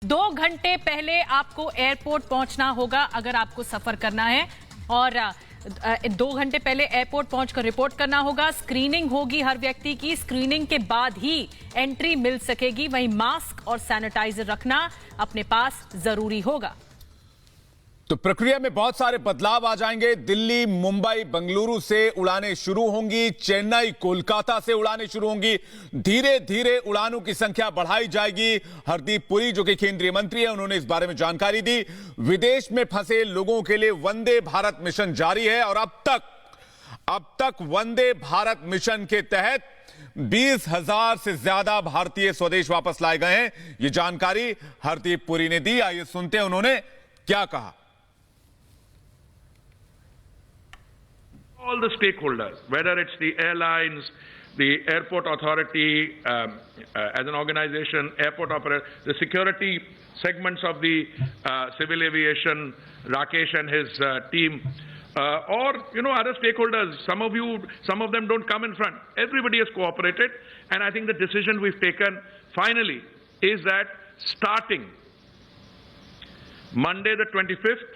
2 घंटे पहले आपको एयरपोर्ट पहुंचना होगा अगर आपको सफर करना है और 2 घंटे पहले एयरपोर्ट पहुंचकर रिपोर्ट करना होगा। स्क्रीनिंग होगी हर व्यक्ति की, स्क्रीनिंग के बाद ही एंट्री मिल सकेगी। वहीं मास्क और सैनिटाइजर रखना अपने पास जरूरी होगा। तो प्रक्रिया में बहुत सारे बदलाव आ जाएंगे। दिल्ली, मुंबई, बेंगलुरु से उड़ानें शुरू होंगी, चेन्नई, कोलकाता से उड़ानें शुरू होंगी। धीरे धीरे उड़ानों की संख्या बढ़ाई जाएगी। हरदीप पुरी जो कि केंद्रीय मंत्री है, उन्होंने इस बारे में जानकारी दी। विदेश में फंसे लोगों के लिए वंदे भारत मिशन जारी है और अब तक वंदे भारत मिशन के तहत 20,000 से ज्यादा भारतीय स्वदेश वापस लाए गए हैं। यह जानकारी हरदीप पुरी ने दी। आइए सुनते हैं उन्होंने क्या कहा। All the stakeholders, whether it's the airlines, the airport authority as an organization, airport operator, the security segments of the civil aviation, Rakesh and his team, or other stakeholders. Some of them don't come in front. Everybody has cooperated, and I think the decision we've taken finally is that starting Monday the 25th,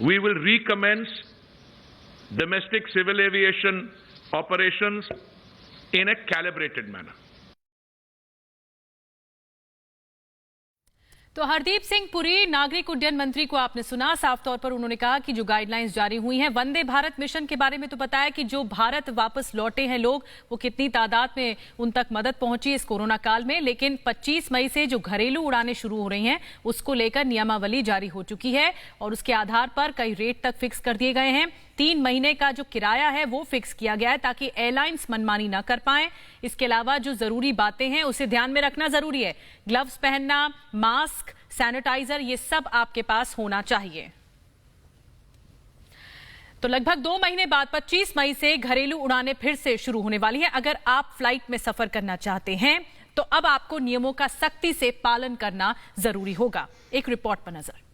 we will recommence domestic civil aviation operations in a calibrated manner. तो हरदीप सिंह पुरी, नागरिक उड्डयन मंत्री को आपने सुना। साफ तौर पर उन्होंने कहा कि जो गाइडलाइंस जारी हुई हैं, वंदे भारत मिशन के बारे में तो बताया कि जो भारत वापस लौटे हैं लोग, वो कितनी तादाद में उन तक मदद पहुंची इस कोरोना काल में। लेकिन 25 मई से जो घरेलू उड़ानें शुरू हो रही हैं, उसको लेकर नियमावली जारी हो चुकी है और उसके आधार पर कई रेट तक फिक्स कर दिए गए हैं। 3 महीने का जो किराया है वो फिक्स किया गया है ताकि एयरलाइंस मनमानी ना कर पाएं। इसके अलावा जो जरूरी बातें हैं उसे ध्यान में रखना जरूरी है। ग्लव्स पहनना, मास्क, सैनिटाइजर, ये सब आपके पास होना चाहिए। तो लगभग 2 महीने बाद 25 मई से घरेलू उड़ानें फिर से शुरू होने वाली हैं। अगर आप फ्लाइट में सफर करना चाहते हैं तो अब आपको नियमों का सख्ती से पालन करना जरूरी होगा। एक रिपोर्ट पर नजर।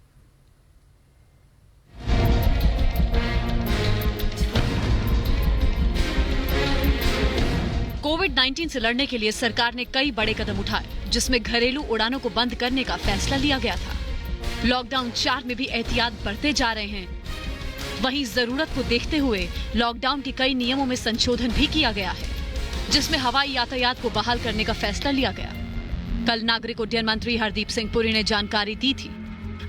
कोविड-19 से लड़ने के लिए सरकार ने कई बड़े कदम उठाए, जिसमें घरेलू उड़ानों को बंद करने का फैसला लिया गया था। लॉकडाउन 4 में भी एहतियात बरते जा रहे हैं। वहीं जरूरत को देखते हुए लॉकडाउन के कई नियमों में संशोधन भी किया गया है, जिसमें हवाई यातायात को बहाल करने का फैसला लिया गया। कल नागरिक उड्डयन मंत्री हरदीप सिंह पुरी ने जानकारी दी थी।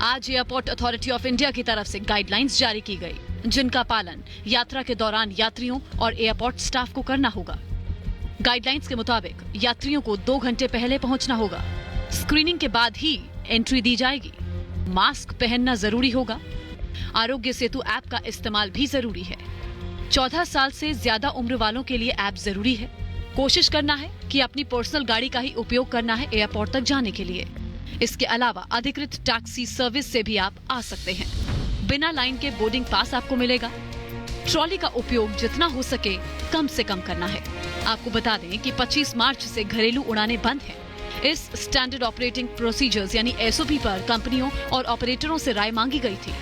आज एयरपोर्ट अथॉरिटी ऑफ इंडिया की तरफ से गाइडलाइंस जारी की गई, जिनका पालन यात्रा के दौरान यात्रियों और एयरपोर्ट स्टाफ को करना होगा। गाइडलाइंस के मुताबिक यात्रियों को 2 घंटे पहले पहुंचना होगा। स्क्रीनिंग के बाद ही एंट्री दी जाएगी। मास्क पहनना जरूरी होगा। आरोग्य सेतु ऐप का इस्तेमाल भी जरूरी है। 14 साल से ज्यादा उम्र वालों के लिए ऐप जरूरी है। कोशिश करना है कि अपनी पर्सनल गाड़ी का ही उपयोग करना है एयरपोर्ट तक जाने के लिए। इसके अलावा अधिकृत टैक्सी सर्विस से भी आप आ सकते हैं। बिना लाइन के बोर्डिंग पास आपको मिलेगा। ट्रॉली का उपयोग जितना हो सके कम से कम करना है। आपको बता दें कि 25 मार्च से घरेलू उड़ानें बंद हैं। इस स्टैंडर्ड ऑपरेटिंग प्रोसीजर्स यानी एसओपी पर कंपनियों और ऑपरेटरों से राय मांगी गई थी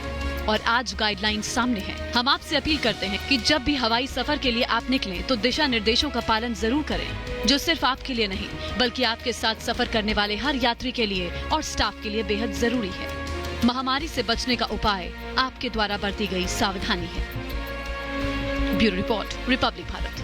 और आज गाइडलाइंस सामने है। हम आपसे अपील करते हैं कि जब भी हवाई सफर के लिए आप निकलें तो दिशा निर्देशों का पालन जरूर करें, जो सिर्फ आपके लिए नहीं बल्कि आपके साथ सफर करने वाले हर यात्री के लिए और स्टाफ के लिए बेहद जरूरी है। महामारी से बचने का उपाय आपके द्वारा बरती गई सावधानी है। Bureau report, Republic Bharat.